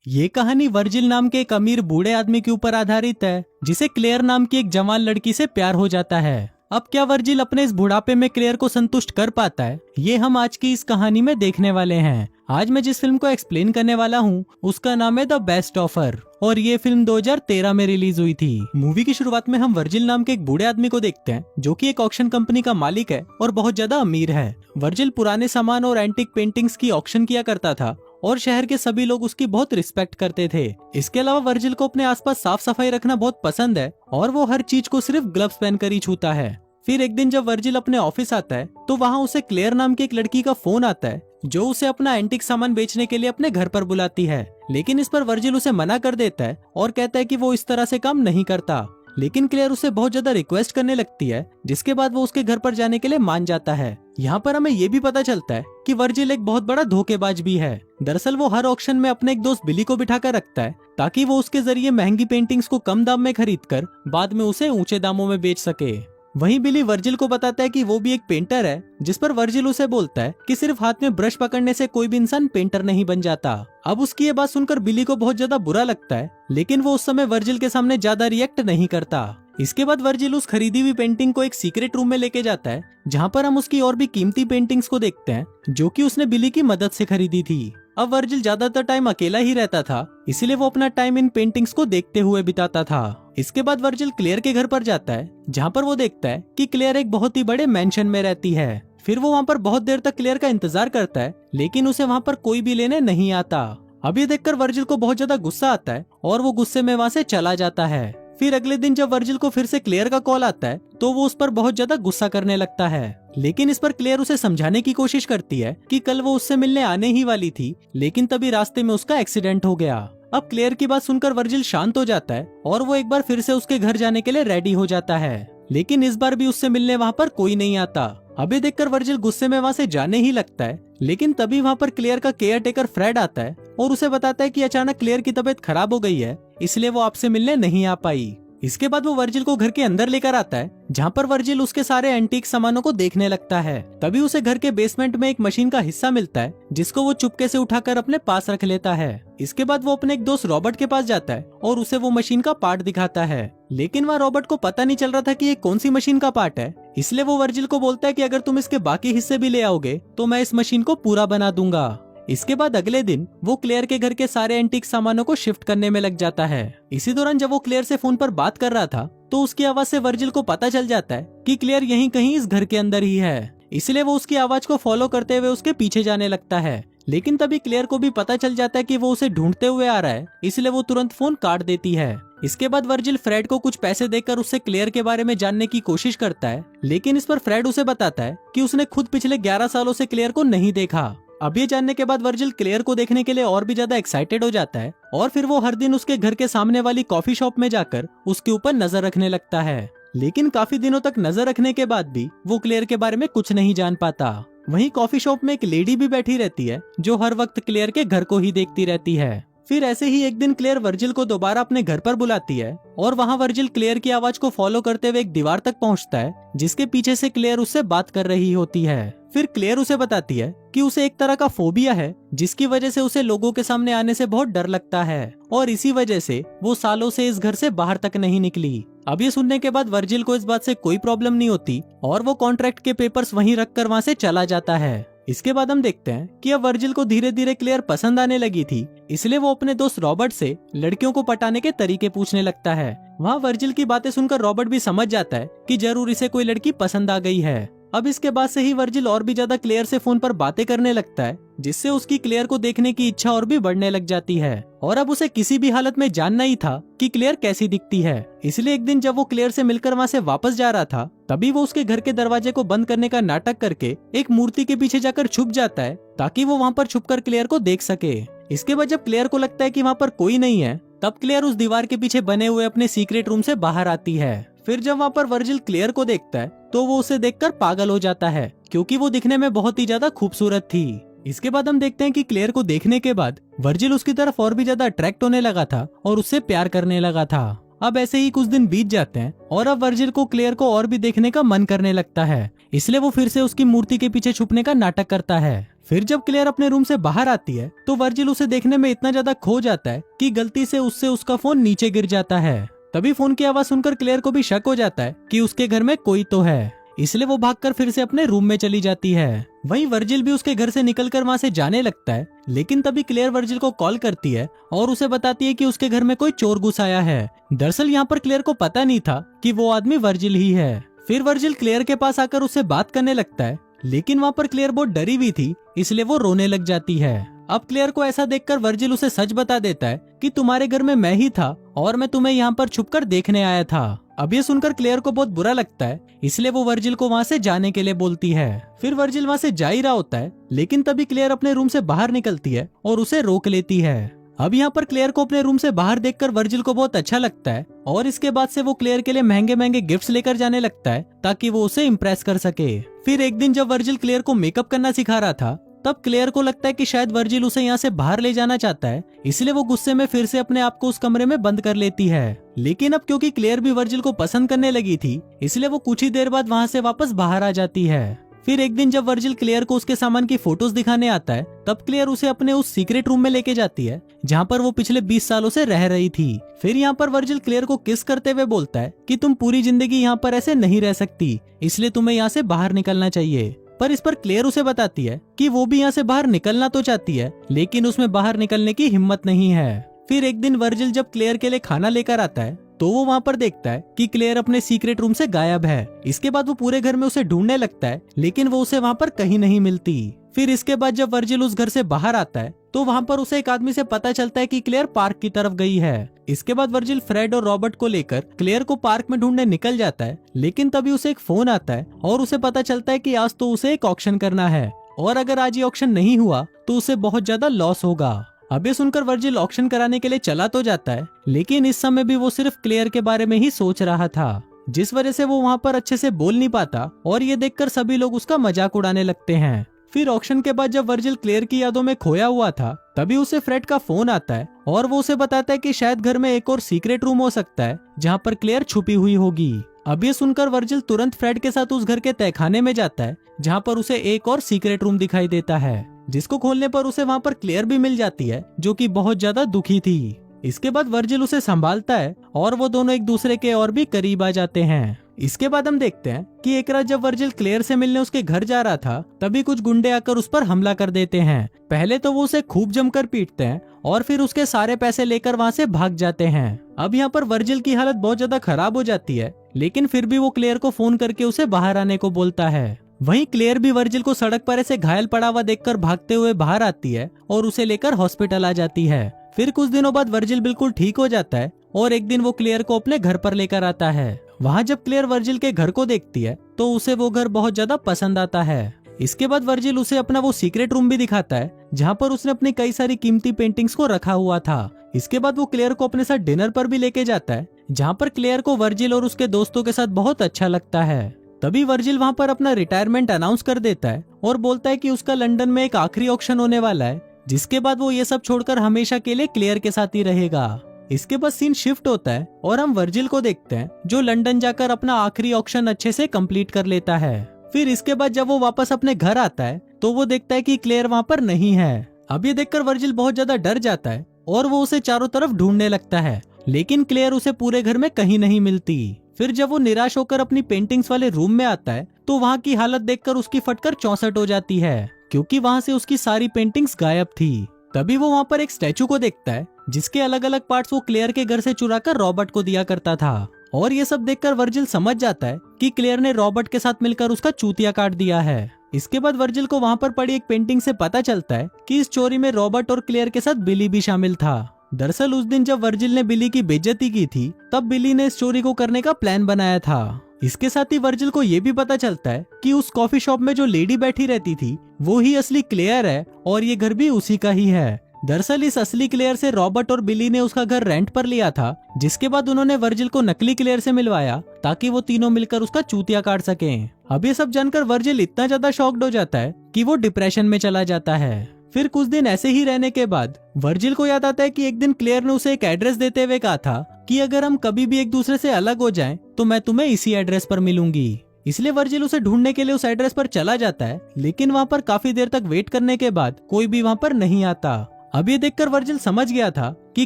ये कहानी वर्जिल नाम के एक अमीर बूढ़े आदमी के ऊपर आधारित है जिसे क्लेयर नाम की एक जवान लड़की से प्यार हो जाता है। अब क्या वर्जिल अपने इस बुढ़ापे में क्लेयर को संतुष्ट कर पाता है, ये हम आज की इस कहानी में देखने वाले हैं। आज मैं जिस फिल्म को एक्सप्लेन करने वाला हूँ उसका नाम है द बेस्ट ऑफर और ये फिल्म 2013 में रिलीज हुई थी। मूवी की शुरुआत में हम वर्जिल नाम के एक बूढ़े आदमी को देखते हैं जो कि एक ऑक्शन कंपनी का मालिक है और बहुत ज्यादा अमीर है। वर्जिल पुराने सामान और एंटीक पेंटिंग्स की ऑक्शन किया करता था और शहर के सभी लोग उसकी बहुत रिस्पेक्ट करते थे। इसके अलावा वर्जिल को अपने आसपास साफ सफाई रखना बहुत पसंद है और वो हर चीज को सिर्फ ग्लव्स पहनकर ही छूता है। फिर एक दिन जब वर्जिल अपने ऑफिस आता है तो वहाँ उसे क्लेयर नाम की एक लड़की का फोन आता है जो उसे अपना एंटीक सामान बेचने के लिए अपने घर पर बुलाती है। लेकिन इस पर वर्जिल उसे मना कर देता है और कहता है कि वो इस तरह से काम नहीं करता। लेकिन क्लेयर उसे बहुत ज्यादा रिक्वेस्ट करने लगती है जिसके बाद वो उसके घर पर जाने के लिए मान जाता है। यहाँ पर हमें ये भी पता चलता है कि वर्जिल एक बहुत बड़ा धोखेबाज भी है। दरअसल वो हर ऑक्शन में अपने एक दोस्त बिली को बिठाकर रखता है ताकि वो उसके जरिए महंगी पेंटिंग्स को कम दाम में खरीद कर बाद में उसे ऊंचे दामों में बेच सके। वहीं बिली वर्जिल को बताता है कि वो भी एक पेंटर है, जिस पर वर्जिल उसे बोलता है कि सिर्फ हाथ में ब्रश पकड़ने से कोई भी इंसान पेंटर नहीं बन जाता। अब उसकी ये बात सुनकर बिली को बहुत ज्यादा बुरा लगता है, लेकिन वो उस समय वर्जिल के सामने ज्यादा रिएक्ट नहीं करता। इसके बाद वर्जिल उस खरीदी हुई पेंटिंग को एक सीक्रेट रूम में लेके जाता है जहाँ पर हम उसकी और भी कीमती पेंटिंग्स को देखते हैं जो कि उसने बिली की मदद से खरीदी थी। अब वर्जिल ज्यादातर टाइम अकेला ही रहता था, इसीलिए वो अपना टाइम इन पेंटिंग्स को देखते हुए बिताता था। इसके बाद वर्जिल क्लेयर के घर पर जाता है जहाँ पर वो देखता है कि क्लेयर एक बहुत ही बड़े मेंशन में रहती है। फिर वो वहाँ पर बहुत देर तक क्लेयर का इंतजार करता है लेकिन उसे वहाँ पर कोई भी लेने नहीं आता। अब ये देखकर वर्जिल को बहुत ज्यादा गुस्सा आता है और वो गुस्से में वहाँ से चला जाता है। फिर अगले दिन जब वर्जिल को फिर से क्लेयर का कॉल आता है तो वो उस पर बहुत ज्यादा गुस्सा करने लगता है। लेकिन इस पर क्लेयर उसे समझाने की कोशिश करती है कि कल वो उससे मिलने आने ही वाली थी, लेकिन तभी रास्ते में उसका एक्सीडेंट हो गया। अब क्लेयर की बात सुनकर वर्जिल शांत हो जाता है और वो एक बार फिर से उसके घर जाने के लिए रेडी हो जाता है। लेकिन इस बार भी उससे मिलने वहाँ पर कोई नहीं आता। अभी देखकर वर्जिल गुस्से में वहाँ से जाने ही लगता है, लेकिन तभी वहाँ पर क्लेयर का केयर टेकर फ्रेड आता है और उसे बताता है कि अचानक क्लेयर की तबीयत खराब हो गई है, इसलिए वो आपसे मिलने नहीं आ पाई। इसके बाद वो वर्जिल को घर के अंदर लेकर आता है जहाँ पर वर्जिल उसके सारे एंटीक सामानों को देखने लगता है। तभी उसे घर के बेसमेंट में एक मशीन का हिस्सा मिलता है जिसको वो चुपके से उठाकर अपने पास रख लेता है। इसके बाद वो अपने एक दोस्त रॉबर्ट के पास जाता है और उसे वो मशीन का पार्ट दिखाता है, लेकिन वहाँ रॉबर्ट को पता नहीं चल रहा था कि ये कौन सी मशीन का पार्ट है। इसलिए वो वर्जिल को बोलता है कि अगर तुम इसके बाकी हिस्से भी ले आओगे तो मैं इस मशीन को पूरा बना दूंगा। इसके बाद अगले दिन वो क्लेयर के घर के सारे एंटीक सामानों को शिफ्ट करने में लग जाता है। इसी दौरान जब वो क्लेयर से फोन पर बात कर रहा था तो उसकी आवाज से वर्जिल को पता चल जाता है कि क्लेयर यहीं कहीं इस घर के अंदर ही है। इसलिए वो उसकी आवाज को फॉलो करते हुए उसके पीछे जाने लगता है। लेकिन तभी क्लेयर को भी पता चल जाता है कि वो उसे ढूंढते हुए आ रहा है, इसलिए वो तुरंत फोन काट देती है। इसके बाद वर्जिल फ्रेड को कुछ पैसे देकर उससे क्लेयर के बारे में जानने की कोशिश करता है, लेकिन इस पर फ्रेड उसे बताता है कि उसने खुद पिछले 11 सालों से क्लेयर को नहीं देखा। अब ये जानने के बाद वर्जिल क्लेयर को देखने के लिए और भी ज्यादा एक्साइटेड हो जाता है और फिर वो हर दिन उसके घर के सामने वाली कॉफी शॉप में जाकर उसके ऊपर नजर रखने लगता है। लेकिन काफी दिनों तक नजर रखने के बाद भी वो क्लेयर के बारे में कुछ नहीं जान पाता। वहीं कॉफी शॉप में एक लेडी भी बैठी रहती है जो हर वक्त क्लेयर के घर को ही देखती रहती है। फिर ऐसे ही एक दिन क्लेयर वर्जिल को दोबारा अपने घर पर बुलाती है और वहाँ वर्जिल क्लेयर की आवाज को फॉलो करते हुए एक दीवार तक पहुँचता है जिसके पीछे से क्लेयर उससे बात कर रही होती है। फिर क्लेयर उसे बताती है कि उसे एक तरह का फोबिया है जिसकी वजह से उसे लोगों के सामने आने से बहुत डर लगता है और इसी वजह से वो सालों से इस घर से बाहर तक नहीं निकली। अब ये सुनने के बाद वर्जिल को इस बात से कोई प्रॉब्लम नहीं होती और वो कॉन्ट्रैक्ट के पेपर्स वहीं रखकर वहाँ से चला जाता है। इसके बाद हम देखते हैं कि अब वर्जिल को धीरे धीरे क्लेयर पसंद आने लगी थी, इसलिए वो अपने दोस्त रॉबर्ट से लड़कियों को पटाने के तरीके पूछने लगता है। वहाँ वर्जिल की बातें सुनकर रॉबर्ट भी समझ जाता है कि जरूर इसे कोई लड़की पसंद आ गई है। अब इसके बाद से ही वर्जिल और भी ज्यादा क्लेयर से फोन पर बातें करने लगता है, जिससे उसकी क्लेयर को देखने की इच्छा और भी बढ़ने लग जाती है और अब उसे किसी भी हालत में जानना ही था कि क्लेयर कैसी दिखती है। इसलिए एक दिन जब वो क्लेयर से मिलकर वहाँ से वापस जा रहा था तभी वो उसके घर के दरवाजे को बंद करने का नाटक करके एक मूर्ति के पीछे जाकर छुप जाता है ताकि वो वहाँ पर छुपकर क्लेयर को देख सके। इसके बाद जब क्लेयर को लगता है कि वहाँ पर कोई नहीं है तब क्लेयर उस दीवार के पीछे बने हुए अपने सीक्रेट रूम से बाहर आती है। फिर जब वहाँ पर वर्जिल क्लेयर को देखता है तो वो उसे देखकर पागल हो जाता है क्योंकि वो दिखने में बहुत ही ज्यादा खूबसूरत थी। इसके बाद हम देखते हैं कि क्लेयर को देखने के बाद वर्जिल उसकी तरफ और भी ज्यादा अट्रैक्ट होने लगा था और उससे प्यार करने लगा था। अब ऐसे ही कुछ दिन बीत जाते हैं और अब वर्जिल को क्लेयर को और भी देखने का मन करने लगता है, इसलिए वो फिर से उसकी मूर्ति के पीछे छुपने का नाटक करता है। फिर जब क्लेयर अपने रूम से बाहर आती है तो वर्जिल उसे देखने में इतना ज्यादा खो जाता है कि गलती से उससे उसका फोन नीचे गिर जाता है। तभी फोन की आवाज सुनकर क्लेयर को भी शक हो जाता है कि उसके घर में कोई तो है, इसलिए वो भागकर फिर से अपने रूम में चली जाती है। वहीं वर्जिल भी उसके घर से निकलकर वहां से जाने लगता है, लेकिन तभी क्लेयर वर्जिल को कॉल करती है और उसे बताती है कि उसके घर में कोई चोर घुस आया है। दरअसल यहाँ पर क्लेयर को पता नहीं था कि वो आदमी वर्जिल ही है। फिर वर्जिल क्लेयर के पास आकर उससे बात करने लगता है, लेकिन वहाँ पर क्लेयर बहुत डरी हुई थी, इसलिए वो रोने लग जाती है। अब क्लेयर को ऐसा देखकर वर्जिल उसे सच बता देता है कि तुम्हारे घर में मैं ही था और मैं तुम्हें यहाँ पर छुपकर देखने आया था। अब ये सुनकर क्लेयर को बहुत बुरा लगता है, इसलिए वो वर्जिल को वहाँ से जाने के लिए बोलती है। फिर वर्जिल वहाँ से जा ही रहा होता है, लेकिन तभी क्लेयर अपने रूम से बाहर निकलती है और उसे रोक लेती है। अब यहाँ पर क्लेयर को अपने रूम से बाहर देखकर वर्जिल को बहुत अच्छा लगता है और इसके बाद से वो क्लेयर के लिए महंगे महंगे गिफ्ट्स लेकर जाने लगता है ताकि वो उसे इम्प्रेस कर सके। फिर एक दिन जब वर्जिल क्लेयर को मेकअप करना सिखा रहा था, तब क्लेयर को लगता है कि शायद वर्जिल उसे यहाँ से बाहर ले जाना चाहता है, इसलिए वो गुस्से में फिर से अपने आप को उस कमरे में बंद कर लेती है। लेकिन अब क्योंकि क्लेयर भी वर्जिल को पसंद करने लगी थी, इसलिए वो कुछ ही देर बाद वहाँ से वापस बाहर आ जाती है। फिर एक दिन जब वर्जिल क्लेयर को उसके सामान की फोटोज दिखाने आता है, तब क्लेयर उसे अपने उस सीक्रेट रूम में लेके जाती है जहाँ पर वो पिछले 20 सालों से रह रही थी। फिर यहाँ पर वर्जिल क्लेयर को किस करते हुए बोलता है कि तुम पूरी जिंदगी यहाँ पर ऐसे नहीं रह सकती, इसलिए तुम्हें यहाँ से बाहर निकलना चाहिए। पर इस पर क्लेयर उसे बताती है कि वो भी यहाँ से बाहर निकलना तो चाहती है, लेकिन उसमें बाहर निकलने की हिम्मत नहीं है। फिर एक दिन वर्जिल जब क्लेयर के लिए खाना लेकर आता है तो वो वहाँ पर देखता है कि क्लेयर अपने सीक्रेट रूम से गायब है। इसके बाद वो पूरे घर में उसे ढूंढने लगता है, लेकिन वो उसे वहाँ पर कहीं नहीं मिलती। फिर इसके बाद जब वर्जिल उस घर से बाहर आता है तो वहाँ पर उसे एक आदमी से पता चलता है कि क्लेयर पार्क की तरफ गई है। इसके बाद वर्जिल फ्रेड और रॉबर्ट को लेकर क्लेयर को पार्क में ढूंढने निकल जाता है, लेकिन तभी उसे एक फोन आता है और उसे पता चलता है कि आज तो उसे एक ऑक्शन करना है और अगर आज ये ऑक्शन नहीं हुआ तो उसे बहुत ज्यादा लॉस होगा। अब ये सुनकर वर्जिल ऑक्शन कराने के लिए चला तो जाता है, लेकिन इस समय भी वो सिर्फ क्लेयर के बारे में ही सोच रहा था, जिस वजह से वो वहाँ पर अच्छे से बोल नहीं पाता और ये देखकर सभी लोग उसका मजाक उड़ाने लगते हैं। फिर ऑक्शन के बाद जब वर्जिल क्लेयर की यादों में खोया हुआ था, तभी उसे फ्रेड का फोन आता है और वो उसे बताता है कि शायद घर में एक और सीक्रेट रूम हो सकता है जहाँ पर क्लेयर छुपी हुई होगी। अब ये सुनकर वर्जिल तुरंत फ्रेड के साथ उस घर के तहखाने में जाता है जहाँ पर उसे एक और सीक्रेट रूम दिखाई देता है, जिसको खोलने पर उसे वहाँ पर क्लेयर भी मिल जाती है जो कि बहुत ज्यादा दुखी थी। इसके बाद वर्जिल उसे संभालता है और वो दोनों एक दूसरे के और भी करीब आ जाते हैं। इसके बाद हम देखते हैं कि एक रात जब वर्जिल क्लेयर से मिलने उसके घर जा रहा था, तभी कुछ गुंडे आकर उस पर हमला कर देते हैं। पहले तो वो उसे खूब जमकर पीटते हैं और फिर उसके सारे पैसे लेकर वहाँ से भाग जाते हैं। अब यहाँ पर वर्जिल की हालत बहुत ज्यादा खराब हो जाती है, लेकिन फिर भी वो क्लेयर को फोन करके उसे बाहर आने को बोलता है। वहीं क्लेयर भी वर्जिल को सड़क पर ऐसे घायल पड़ा हुआ देखकर भागते हुए बाहर आती है और उसे लेकर हॉस्पिटल आ जाती है। फिर कुछ दिनों बाद वर्जिल बिल्कुल ठीक हो जाता है और एक दिन वो क्लेयर को अपने घर पर लेकर आता है। वहाँ जब क्लेयर वर्जिल के घर को देखती है तो उसे वो घर बहुत ज्यादा पसंद आता है। इसके बाद वर्जिल उसे अपना वो सीक्रेट रूम भी दिखाता है जहाँ पर उसने अपनी कई सारी कीमती पेंटिंग्स को रखा हुआ था। इसके बाद वो क्लेयर को अपने साथ डिनर पर भी लेके जाता है, जहाँ पर क्लेयर को वर्जिल और उसके दोस्तों के साथ बहुत अच्छा लगता है। तभी वर्जिल वहाँ पर अपना रिटायरमेंट अनाउंस कर देता है और बोलता है कि उसका लंदन में एक आखिरी ऑक्शन होने वाला है, जिसके बाद वो ये सब छोड़कर हमेशा के लिए क्लेयर के साथ ही रहेगा। इसके बाद सीन शिफ्ट होता है और हम वर्जिल को देखते हैं जो लंदन जाकर अपना आखिरी ऑक्शन अच्छे से कंप्लीट कर लेता है। फिर इसके बाद जब वो वापस अपने घर आता है तो वो देखता है कि क्लेयर वहाँ पर नहीं है। अब ये देखकर वर्जिल बहुत ज्यादा डर जाता है और वो उसे चारों तरफ ढूंढने लगता है, लेकिन क्लेयर उसे पूरे घर में कहीं नहीं मिलती। फिर जब वो निराश होकर अपनी पेंटिंग्स वाले रूम में आता है तो वहाँ की हालत देखकर उसकी फटकर 64 हो जाती है, क्योंकि वहाँ से उसकी सारी पेंटिंग्स गायब थी। तभी वो वहाँ पर एक स्टैचू को देखता है जिसके अलग अलग पार्ट्स वो क्लेयर के घर से चुराकर रॉबर्ट को दिया करता था, और ये सब देखकर वर्जिल समझ जाता है कि क्लेयर ने रॉबर्ट के साथ मिलकर उसका चूतिया काट दिया है। इसके बाद वर्जिल को वहाँ पर पड़ी एक पेंटिंग से पता चलता है कि इस चोरी में रॉबर्ट और क्लेयर के साथ बिली भी शामिल था। दरअसल उस दिन जब वर्जिल ने बिली की बेइज्जती की थी, तब बिली ने इस चोरी को करने का प्लान बनाया था। इसके साथ ही वर्जिल को ये भी पता चलता है कि उस कॉफी शॉप में जो लेडी बैठी रहती थी वो ही असली क्लेयर है और ये घर भी उसी का ही है। दरअसल इस असली क्लेयर से रॉबर्ट और बिली ने उसका घर रेंट पर लिया था, जिसके बाद उन्होंने वर्जिल को नकली क्लेयर से मिलवाया ताकि वो तीनों मिलकर उसका चूतिया काट सकें। अब ये सब जानकर वर्जिल इतना ज्यादा शॉक्ड हो जाता है कि वो डिप्रेशन में चला जाता है। फिर कुछ दिन ऐसे ही रहने के बाद वर्जिल को याद आता है कि एक दिन क्लेयर ने उसे एक एड्रेस देते हुए कहा था कि अगर हम कभी भी एक दूसरे से अलग हो जाएं तो मैं तुम्हें इसी एड्रेस पर मिलूंगी। इसलिए वर्जिल उसे ढूंढने के लिए उस एड्रेस पर चला जाता है, लेकिन वहाँ पर काफी देर तक वेट करने के बाद कोई भी वहाँ पर नहीं आता। अब ये देखकर वर्जिल समझ गया था कि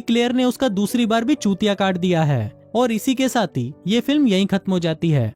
क्लेयर ने उसका दूसरी बार भी चूतिया काट दिया है। और इसी के साथ ही ये फिल्म यहीं खत्म हो जाती है।